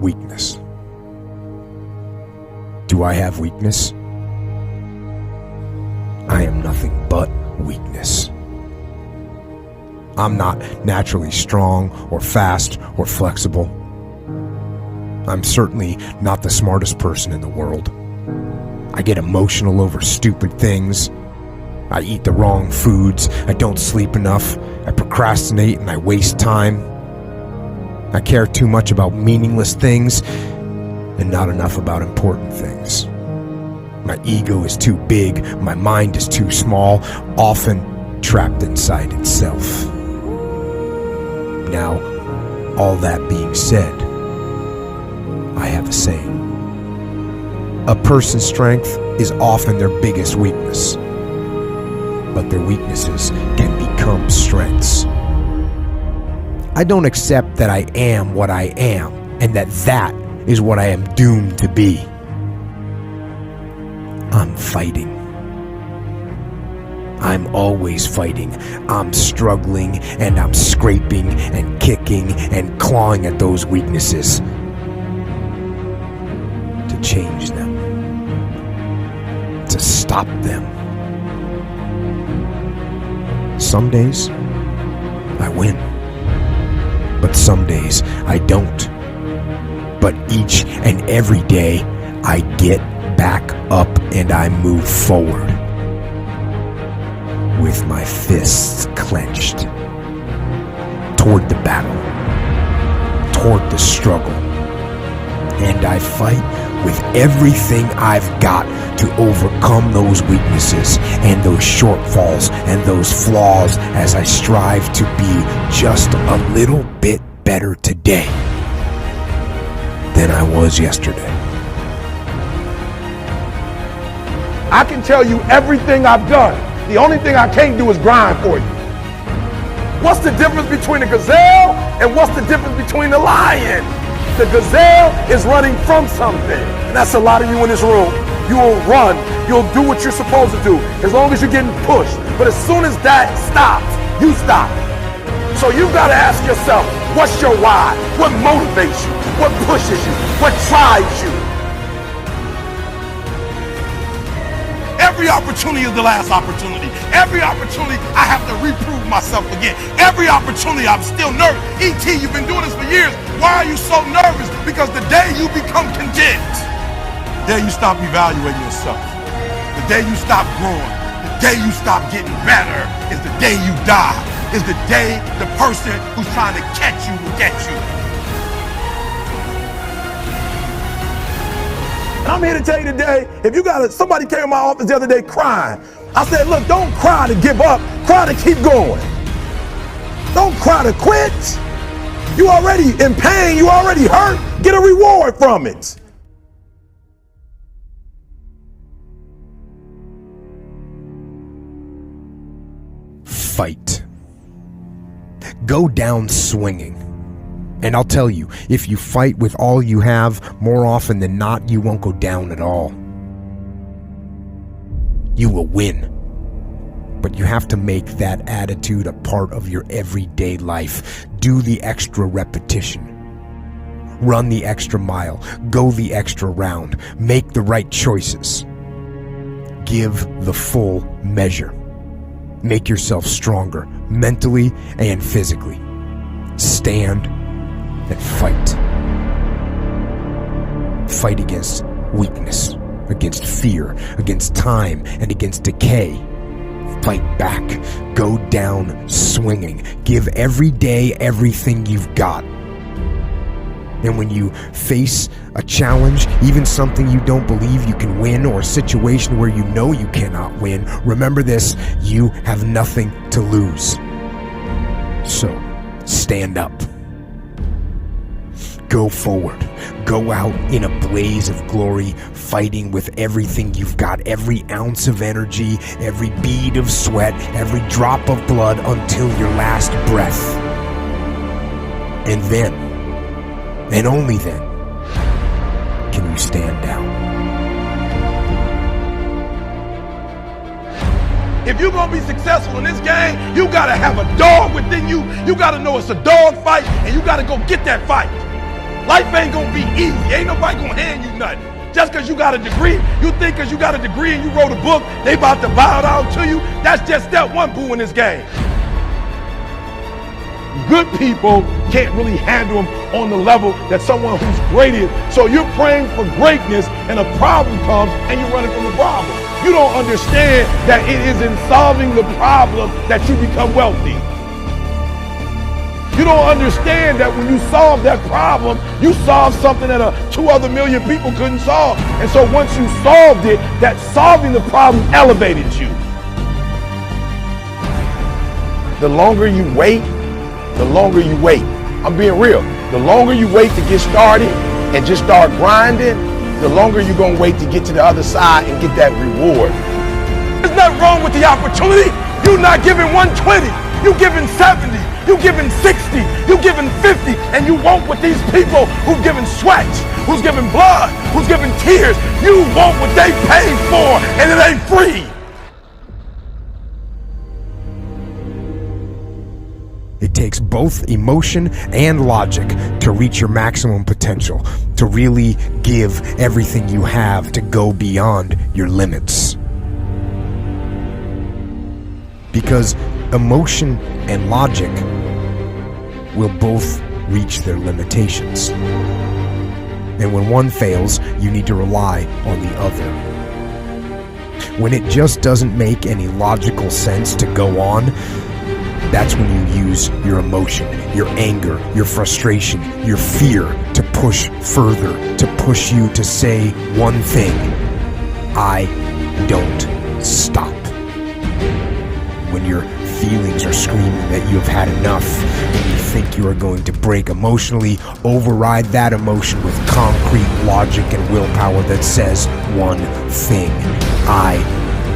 weakness. Do I have weakness? I am nothing but weakness. I'm not naturally strong or fast or flexible. I'm certainly not the smartest person in the world. I get emotional over stupid things. I eat the wrong foods. I don't sleep enough. I procrastinate and I waste time. I care too much about meaningless things and not enough about important things. My ego is too big. My mind is too small, often trapped inside itself. Now, all that being said, I have a saying. A person's strength is often their biggest weakness, but their weaknesses can become strengths. I don't accept that I am what I am, and that is what I am doomed to be. I'm fighting. I'm always fighting. I'm struggling, and I'm scraping and kicking and clawing at those weaknesses to change them, to stop them. Some days, I win. But some days, I don't. But each and every day, I get back up and I move forward with my fists clenched toward the battle, toward the struggle. And I fight with everything I've got to overcome those weaknesses and those shortfalls and those flaws as I strive to be just a little bit better today than I was yesterday. I can tell you everything I've done. The only thing I can't do is grind for you. What's the difference between a gazelle and what's the difference between a lion? The gazelle is running from something. And that's a lot of you in this room. You will run. You'll do what you're supposed to do as long as you're getting pushed. But as soon as that stops, you stop. So you've got to ask yourself, what's your why? What motivates you? What pushes you? What drives you? Every opportunity is the last opportunity. Every opportunity I have to reprove myself again. Every opportunity I'm still nervous. E.T., you've been doing this for years. Why are you so nervous? Because the day you become content, the day you stop evaluating yourself, the day you stop growing, the day you stop getting better is the day you die. Is the day the person who's trying to catch you will get you. And I'm here to tell you today, if you got somebody came in my office the other day crying. I said, look, don't cry to give up, cry to keep going. Don't cry to quit. You already in pain, you already hurt, get a reward from it. Fight. Go down swinging. And I'll tell you, if you fight with all you have, more often than not, you won't go down at all. You will win. But you have to make that attitude a part of your everyday life. Do the extra repetition. Run the extra mile. Go the extra round. Make the right choices. Give the full measure. Make yourself stronger, mentally and physically. Stand and fight. Fight against weakness, against fear, against time, and against decay. Fight back. Go down swinging. Give every day everything you've got. And when you face a challenge, even something you don't believe you can win, or a situation where you know you cannot win, remember this: you have nothing to lose. So, stand up. Go forward. Go out in a blaze of glory, fighting with everything you've got, every ounce of energy, every bead of sweat, every drop of blood, until your last breath. And then, and only then, can you stand down. If you're going to be successful in this game, you got to have a dog within you. You got to know it's a dog fight, and you got to go get that fight. Life ain't gonna be easy. Ain't nobody gonna hand you nothing. Just because you got a degree, you think because you got a degree and you wrote a book, they about to bow down to you. That's just step one, boo, in this game. Good people can't really handle them on the level that someone who's great is. So you're praying for greatness and a problem comes and you're running from the problem. You don't understand that it is in solving the problem that you become wealthy. You don't understand that when you solve that problem, you solve something that 2 other million people couldn't solve. And so once you solved it, that solving the problem elevated you. The longer you wait, I'm being real. The longer you wait to get started and just start grinding, the longer you're gonna wait to get to the other side and get that reward. There's nothing wrong with the opportunity. You're not giving 120, you're giving 70. You giving 60, you giving 50, and you want what these people who've given sweat, who's giving blood, who's giving tears, you want what they paid for, and it ain't free. It takes both emotion and logic to reach your maximum potential, to really give everything you have, to go beyond your limits. Because emotion and logic will both reach their limitations. And when one fails, you need to rely on the other. When it just doesn't make any logical sense to go on, that's when you use your emotion, your anger, your frustration, your fear to push further, to push you to say one thing: I don't stop. When your feelings are screaming that you have had enough, and you think you are going to break emotionally, override that emotion with concrete logic and willpower that says one thing: I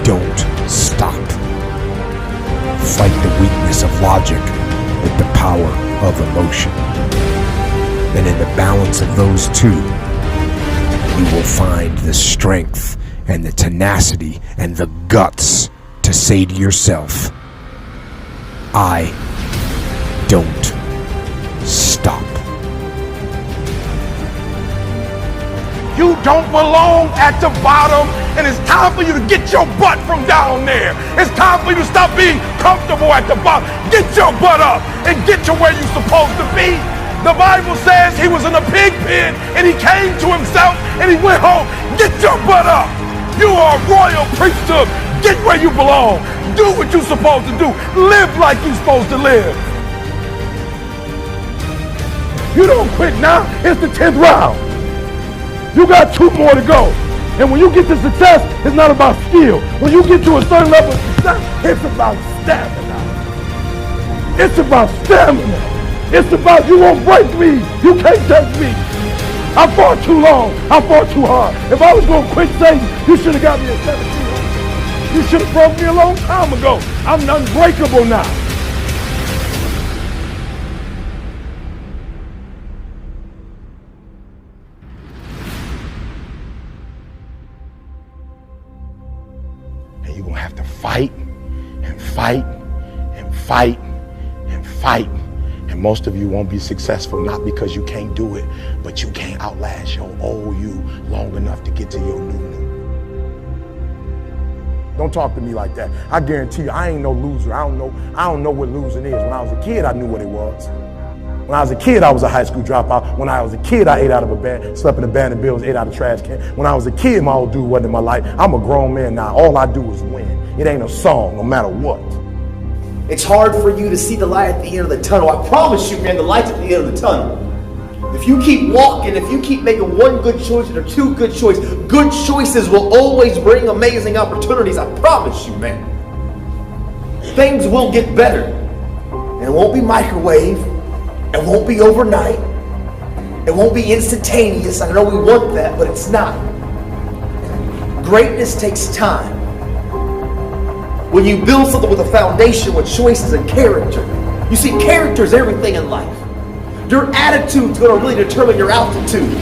don't stop. Fight the weakness of logic with the power of emotion. And in the balance of those two, you will find the strength and the tenacity and the guts to say to yourself, I don't stop. You don't belong at the bottom, and it's time for you to get your butt from down there. It's time for you to stop being comfortable at the bottom. Get your butt up and get to where you're supposed to be. The Bible says he was in a pig pen and he came to himself and he went home. Get your butt up. You are a royal priesthood. Get where you belong. Do what you're supposed to do. Live like you're supposed to live. You don't quit now. It's the 10th round. You got 2 more to go. And when you get to success, it's not about skill. When you get to a certain level of success, it's about stamina. It's about stamina. It's about you won't break me. You can't touch me. I fought too long. I fought too hard. If I was going to quit Satan, you should have got me at 17. You should have broke me a long time ago. I'm unbreakable now. And you're going to have to fight and fight and fight and fight. And most of you won't be successful, not because you can't do it, but you can't outlast your old you long enough to get to your new. Don't talk to me like that. I guarantee you, I ain't no loser. I don't know what losing is. When I was a kid, I knew what it was. When I was a kid, I was a high school dropout. When I was a kid, I ate out of a bed, slept in abandoned buildings, ate out of trash can. When I was a kid, my old dude wasn't in my life. I'm a grown man now. All I do is win. It ain't a song, no matter what. It's hard for you to see the light at the end of the tunnel. I promise you, man, the light's at the end of the tunnel. If you keep walking, if you keep making one good choice or 2 good choices, good choices will always bring amazing opportunities. I promise you, man. Things will get better. And it won't be microwave. It won't be overnight. It won't be instantaneous. I know we want that, but it's not. Greatness takes time. When you build something with a foundation, with choices and character. You see, character is everything in life. Your attitude's going to really determine your altitude.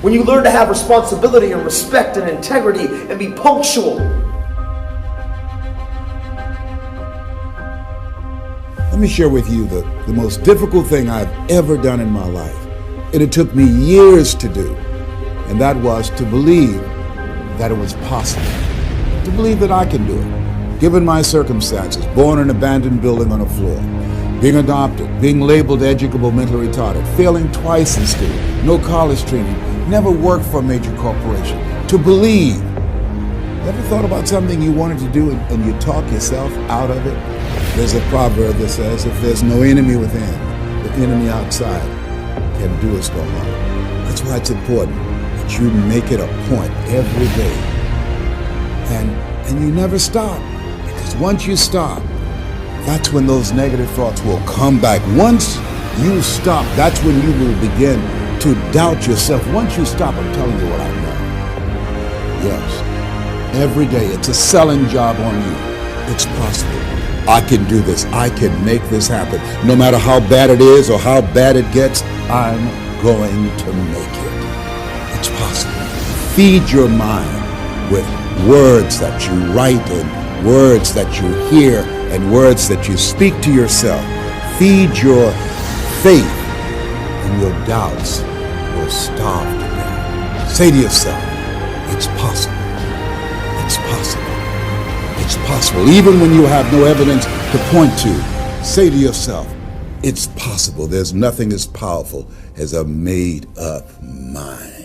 When you learn to have responsibility and respect and integrity and be punctual. Let me share with you the most difficult thing I've ever done in my life. And it took me years to do. And that was to believe that it was possible. To believe that I can do it. Given my circumstances, born in an abandoned building on a floor, being adopted, being labeled educable mentally retarded, failing twice in school, no college training, never worked for a major corporation. To believe. You ever thought about something you wanted to do and you talk yourself out of it? There's a proverb that says, if there's no enemy within, the enemy outside can do us no harm. That's why it's important that you make it a point every day. And you never stop. Because once you stop, that's when those negative thoughts will come back. Once you stop, that's when you will begin to doubt yourself. Once you stop, I'm telling you what I know. Yes, every day it's a selling job on you. It's possible. I can do this. I can make this happen. No matter how bad it is or how bad it gets, I'm going to make it. It's possible. Feed your mind with words that you write and words that you hear and words that you speak to yourself. Feed your faith and your doubts will starve to death. Say to yourself, it's possible. It's possible. It's possible. Even when you have no evidence to point to, say to yourself, it's possible. There's nothing as powerful as a made-up mind.